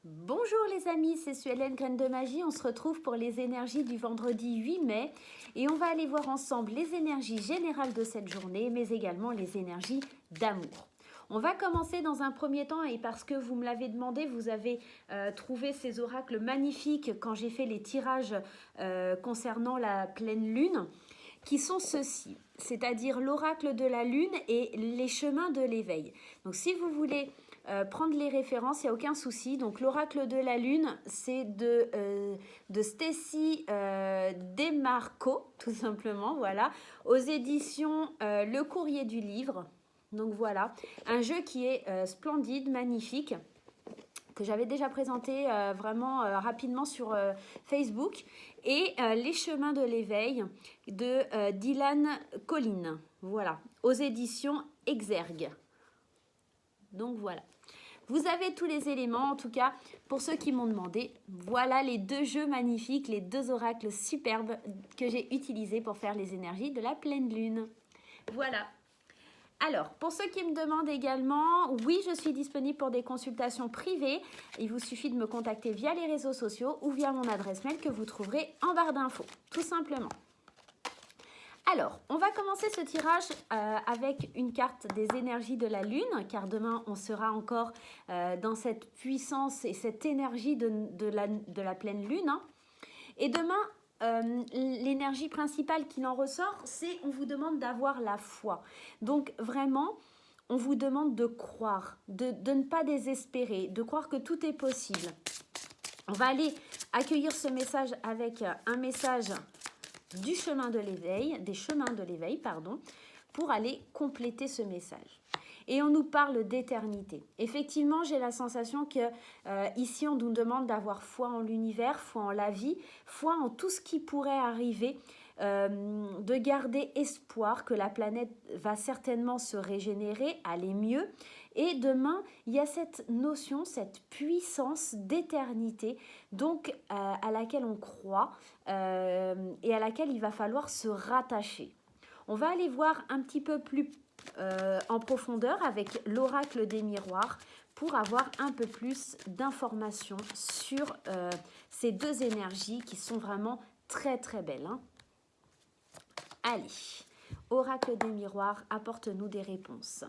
Bonjour les amis, c'est Suelen Graine de Magie. On se retrouve pour les énergies du vendredi 8 mai et on va aller voir ensemble les énergies générales de cette journée, mais également les énergies d'amour. On va commencer dans un premier temps et parce que vous me l'avez demandé, vous avez trouvé ces oracles magnifiques quand j'ai fait les tirages concernant la pleine lune, qui sont ceux-ci, c'est-à-dire l'oracle de la lune et les chemins de l'éveil. Donc si vous voulez prendre les références, il n'y a aucun souci. Donc l'oracle de la lune, c'est de Stacy Demarco, tout simplement, voilà, aux éditions Le Courrier du Livre. Donc voilà, un jeu qui est splendide, magnifique, que j'avais déjà présenté vraiment rapidement sur Facebook, et Les chemins de l'éveil de Dylan Collin, voilà, aux éditions Exergue. Donc voilà. Vous avez tous les éléments, en tout cas, pour ceux qui m'ont demandé. Voilà les deux jeux magnifiques, les deux oracles superbes que j'ai utilisés pour faire les énergies de la pleine lune. Voilà. Alors, pour ceux qui me demandent également, oui, je suis disponible pour des consultations privées. Il vous suffit de me contacter via les réseaux sociaux ou via mon adresse mail que vous trouverez en barre d'infos, tout simplement. Alors, on va commencer ce tirage avec une carte des énergies de la Lune, car demain, on sera encore dans cette puissance et cette énergie de la pleine Lune. Hein. Et demain, l'énergie principale qu'il en ressort, c'est on vous demande d'avoir la foi. Donc, vraiment, on vous demande de croire, de ne pas désespérer, de croire que tout est possible. On va aller accueillir ce message avec un message du chemin de l'éveil, des chemins de l'éveil, pardon, pour aller compléter ce message. Et on nous parle d'éternité. Effectivement, j'ai la sensation que ici, on nous demande d'avoir foi en l'univers, foi en la vie, foi en tout ce qui pourrait arriver, de garder espoir que la planète va certainement se régénérer, aller mieux. Et demain, il y a cette notion, cette puissance d'éternité, donc à laquelle on croit et à laquelle il va falloir se rattacher. On va aller voir un petit peu plus en profondeur avec l'oracle des miroirs pour avoir un peu plus d'informations sur ces deux énergies qui sont vraiment très très belles. Hein. Allez, oracle des miroirs, apporte-nous des réponses.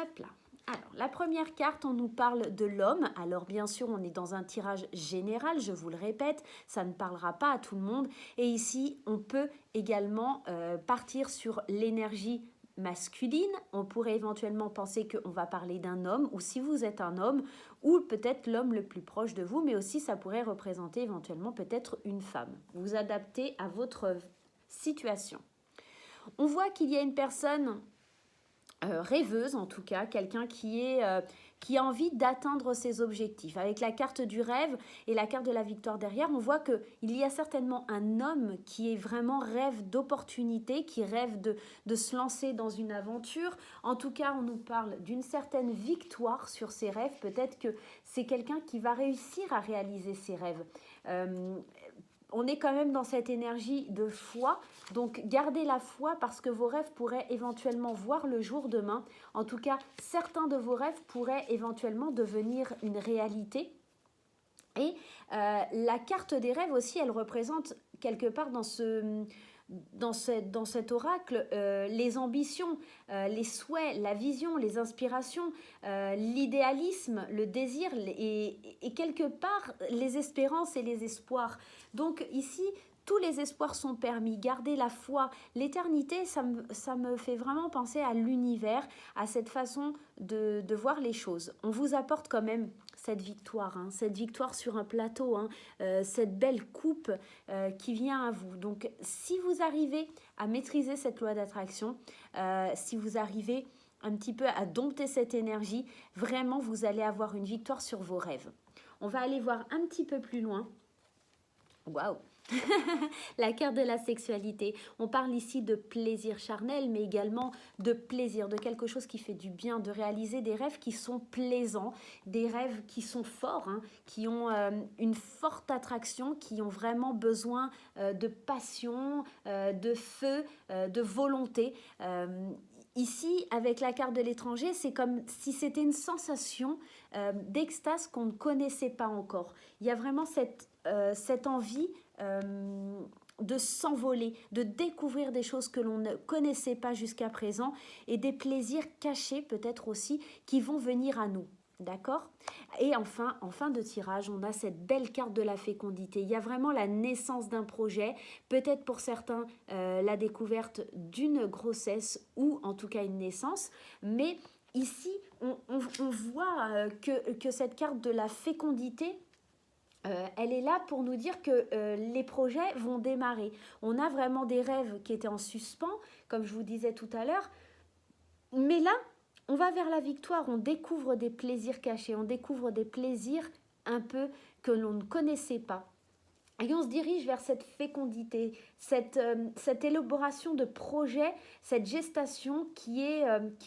Hop là. Alors, la première carte, on nous parle de l'homme. Alors, bien sûr, on est dans un tirage général, je vous le répète, ça ne parlera pas à tout le monde. Et ici, on peut également partir sur l'énergie masculine. On pourrait éventuellement penser qu'on va parler d'un homme, ou si vous êtes un homme, ou peut-être l'homme le plus proche de vous, mais aussi ça pourrait représenter éventuellement peut-être une femme. Vous adaptez à votre situation. On voit qu'il y a une personne rêveuse, en tout cas, quelqu'un qui a envie d'atteindre ses objectifs. Avec la carte du rêve et la carte de la victoire derrière, on voit qu'il y a certainement un homme qui est vraiment rêve d'opportunité, qui rêve de se lancer dans une aventure. En tout cas, on nous parle d'une certaine victoire sur ses rêves. Peut-être que c'est quelqu'un qui va réussir à réaliser ses rêves. On est quand même dans cette énergie de foi, donc gardez la foi parce que vos rêves pourraient éventuellement voir le jour demain. En tout cas, certains de vos rêves pourraient éventuellement devenir une réalité. Et la carte des rêves aussi, elle représente quelque part dans cet oracle les ambitions, les souhaits, la vision, les inspirations, l'idéalisme, le désir et quelque part les espérances et les espoirs. Donc ici, tous les espoirs sont permis. Gardez la foi. L'éternité, ça me fait vraiment penser à l'univers, à cette façon de voir les choses. On vous apporte quand même cette victoire sur un plateau, cette belle coupe qui vient à vous. Donc, si vous arrivez à maîtriser cette loi d'attraction, si vous arrivez un petit peu à dompter cette énergie, vraiment, vous allez avoir une victoire sur vos rêves. On va aller voir un petit peu plus loin. Waouh! La carte de la sexualité. On parle ici de plaisir charnel, mais également de plaisir, de quelque chose qui fait du bien, de réaliser des rêves qui sont plaisants, des rêves qui sont forts, qui ont une forte attraction, qui ont vraiment besoin de passion, de feu, de volonté. ici, avec la carte de l'étranger, c'est comme si c'était une sensation d'extase qu'on ne connaissait pas encore. Il y a vraiment cette envie de s'envoler, de découvrir des choses que l'on ne connaissait pas jusqu'à présent et des plaisirs cachés peut-être aussi qui vont venir à nous. D'accord? Et enfin, en fin de tirage, on a cette belle carte de la fécondité. Il y a vraiment la naissance d'un projet, peut-être pour certains la découverte d'une grossesse ou en tout cas une naissance. Mais ici, on voit que cette carte de la fécondité, elle est là pour nous dire que les projets vont démarrer. On a vraiment des rêves qui étaient en suspens, comme je vous disais tout à l'heure. Mais là, on va vers la victoire, on découvre des plaisirs cachés, on découvre des plaisirs un peu que l'on ne connaissait pas. Et on se dirige vers cette fécondité, cette élaboration de projet, cette gestation qui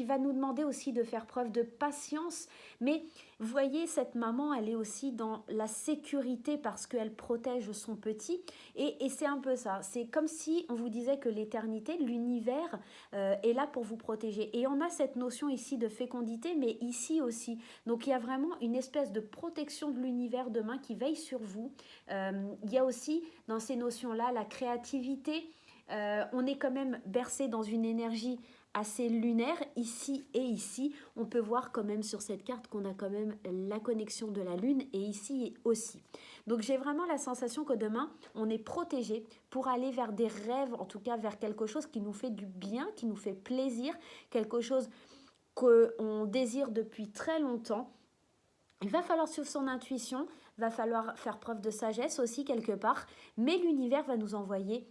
va nous demander aussi de faire preuve de patience. Mais vous voyez, cette maman, elle est aussi dans la sécurité parce qu'elle protège son petit. Et c'est un peu ça. C'est comme si on vous disait que l'éternité, l'univers est là pour vous protéger. Et on a cette notion ici de fécondité, mais ici aussi. Donc il y a vraiment une espèce de protection de l'univers demain qui veille sur vous. Il y a aussi dans ces notions-là la créativité. On est quand même bercé dans une énergie assez lunaire, ici et ici. On peut voir quand même sur cette carte qu'on a quand même la connexion de la Lune et ici aussi. Donc j'ai vraiment la sensation que demain, on est protégé pour aller vers des rêves, en tout cas vers quelque chose qui nous fait du bien, qui nous fait plaisir, quelque chose qu'on désire depuis très longtemps. Il va falloir suivre son intuition, va falloir faire preuve de sagesse aussi quelque part, mais l'univers va nous envoyer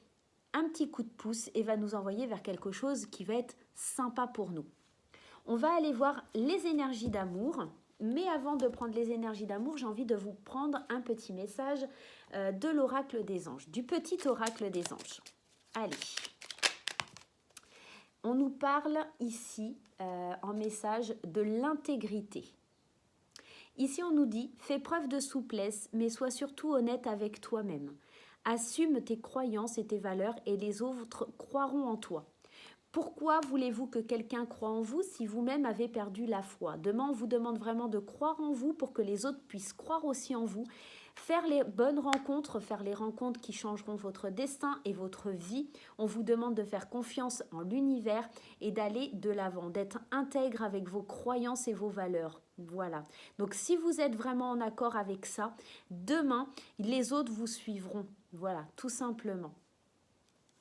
un petit coup de pouce et va nous envoyer vers quelque chose qui va être sympa pour nous. On va aller voir les énergies d'amour, mais avant de prendre les énergies d'amour, j'ai envie de vous prendre un petit message de l'oracle des anges, du petit oracle des anges. Allez, on nous parle ici en message de l'intégrité. Ici, on nous dit « Fais preuve de souplesse, mais sois surtout honnête avec toi-même. Assume tes croyances et tes valeurs et les autres croiront en toi. Pourquoi voulez-vous que quelqu'un croie en vous si vous-même avez perdu la foi? Demain, on vous demande vraiment de croire en vous pour que les autres puissent croire aussi en vous. Faire les bonnes rencontres, faire les rencontres qui changeront votre destin et votre vie. On vous demande de faire confiance en l'univers et d'aller de l'avant, d'être intègre avec vos croyances et vos valeurs. Voilà. Donc, si vous êtes vraiment en accord avec ça, demain, les autres vous suivront. Voilà, tout simplement.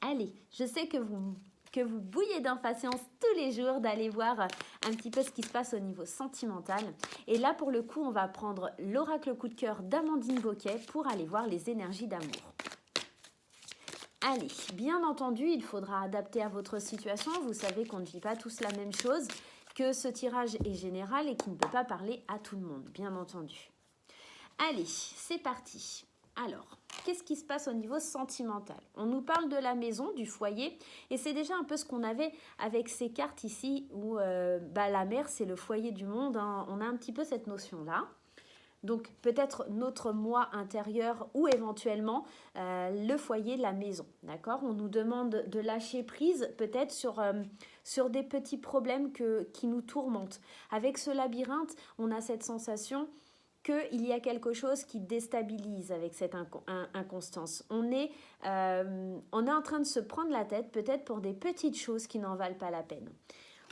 Allez, je sais que vous bouillez d'impatience tous les jours d'aller voir un petit peu ce qui se passe au niveau sentimental. Et là, pour le coup, on va prendre l'oracle coup de cœur d'Amandine Boquet pour aller voir les énergies d'amour. Allez, bien entendu, il faudra adapter à votre situation. Vous savez qu'on ne vit pas tous la même chose, que ce tirage est général et qu'il ne peut pas parler à tout le monde, bien entendu. Allez, c'est parti. Alors, qu'est-ce qui se passe au niveau sentimental? On nous parle de la maison, du foyer, et c'est déjà un peu ce qu'on avait avec ces cartes ici, où la mer, c'est le foyer du monde, hein. On a un petit peu cette notion-là. Donc, peut-être notre moi intérieur ou éventuellement le foyer de la maison, d'accord? On nous demande de lâcher prise peut-être sur des petits problèmes qui nous tourmentent. Avec ce labyrinthe, on a cette sensation qu'il y a quelque chose qui déstabilise avec cette inconstance. On est en train de se prendre la tête peut-être pour des petites choses qui n'en valent pas la peine.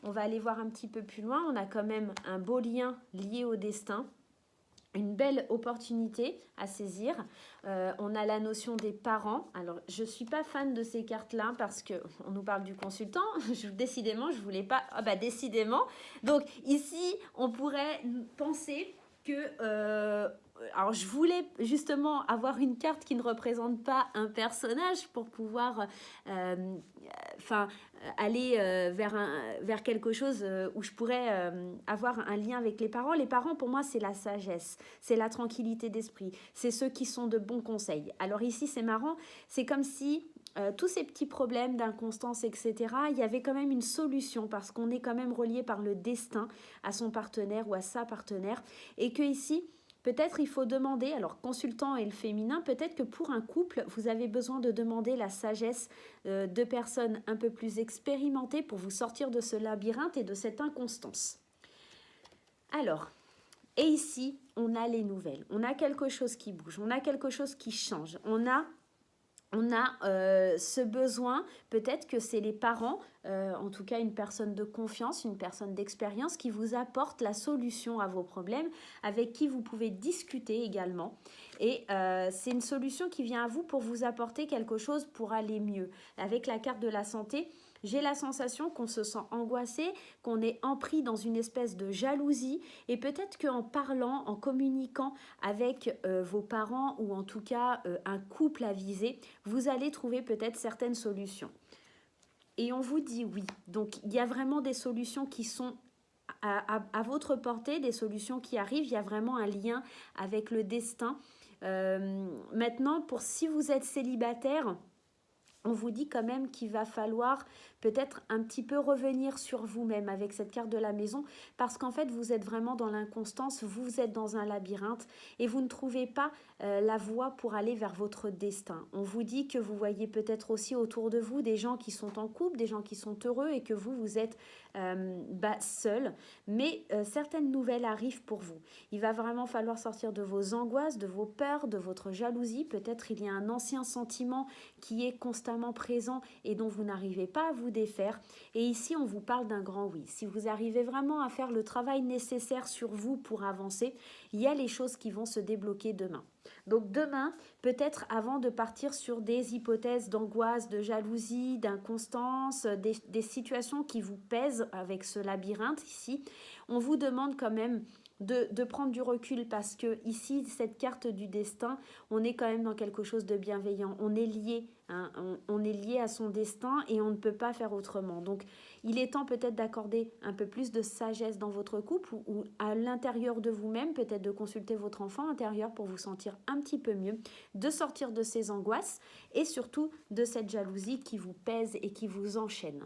On va aller voir un petit peu plus loin. On a quand même un beau lien lié au destin, une belle opportunité à saisir. On a la notion des parents. Alors, je ne suis pas fan de ces cartes-là parce qu'on nous parle du consultant. Décidément, je ne voulais pas... Ah bah, décidément. Donc, ici, on pourrait penser que... alors, je voulais justement avoir une carte qui ne représente pas un personnage pour pouvoir aller vers quelque chose où je pourrais avoir un lien avec les parents. Les parents, pour moi, c'est la sagesse, c'est la tranquillité d'esprit, c'est ceux qui sont de bons conseils. Alors ici, c'est marrant, c'est comme si tous ces petits problèmes d'inconstance, etc., il y avait quand même une solution parce qu'on est quand même relié par le destin à son partenaire ou à sa partenaire et que ici, Peut-être il faut demander, alors consultant et le féminin, peut-être que pour un couple, vous avez besoin de demander la sagesse de personnes un peu plus expérimentées pour vous sortir de ce labyrinthe et de cette inconstance. Alors, et ici, on a les nouvelles, on a quelque chose qui bouge, on a quelque chose qui change, on a ce besoin, peut-être que c'est les parents, en tout cas une personne de confiance, une personne d'expérience qui vous apporte la solution à vos problèmes, avec qui vous pouvez discuter également. Et c'est une solution qui vient à vous pour vous apporter quelque chose pour aller mieux. Avec la carte de la santé, j'ai la sensation qu'on se sent angoissé, qu'on est empris dans une espèce de jalousie et peut-être qu'en parlant, en communiquant avec vos parents ou en tout cas un couple avisé, vous allez trouver peut-être certaines solutions. Et on vous dit oui. Donc il y a vraiment des solutions qui sont à votre portée, des solutions qui arrivent. Il y a vraiment un lien avec le destin. Maintenant, pour si vous êtes célibataire, on vous dit quand même qu'il va falloir peut-être un petit peu revenir sur vous-même avec cette carte de la maison parce qu'en fait vous êtes vraiment dans l'inconstance, vous êtes dans un labyrinthe et vous ne trouvez pas la voie pour aller vers votre destin. On vous dit que vous voyez peut-être aussi autour de vous des gens qui sont en couple, des gens qui sont heureux et que vous êtes seul, mais certaines nouvelles arrivent pour vous. Il va vraiment falloir sortir de vos angoisses, de vos peurs, de votre jalousie. Peut-être il y a un ancien sentiment qui est constamment présent et dont vous n'arrivez pas à vous défaire. Et ici, on vous parle d'un grand oui. Si vous arrivez vraiment à faire le travail nécessaire sur vous pour avancer, il y a les choses qui vont se débloquer demain. Donc demain, peut-être avant de partir sur des hypothèses d'angoisse, de jalousie, d'inconstance, des situations qui vous pèsent avec ce labyrinthe ici, on vous demande quand même de prendre du recul parce que ici, cette carte du destin, on est quand même dans quelque chose de bienveillant. On est lié, hein, on est lié à son destin et on ne peut pas faire autrement. Donc, il est temps peut-être d'accorder un peu plus de sagesse dans votre couple ou à l'intérieur de vous-même, peut-être de consulter votre enfant intérieur pour vous sentir un petit peu mieux, de sortir de ces angoisses et surtout de cette jalousie qui vous pèse et qui vous enchaîne.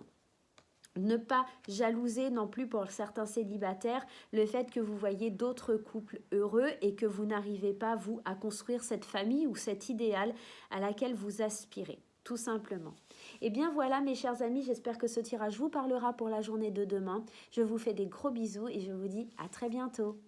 Ne pas jalouser non plus pour certains célibataires le fait que vous voyez d'autres couples heureux et que vous n'arrivez pas, vous, à construire cette famille ou cet idéal à laquelle vous aspirez, tout simplement. Et bien voilà mes chers amis, j'espère que ce tirage vous parlera pour la journée de demain. Je vous fais des gros bisous et je vous dis à très bientôt.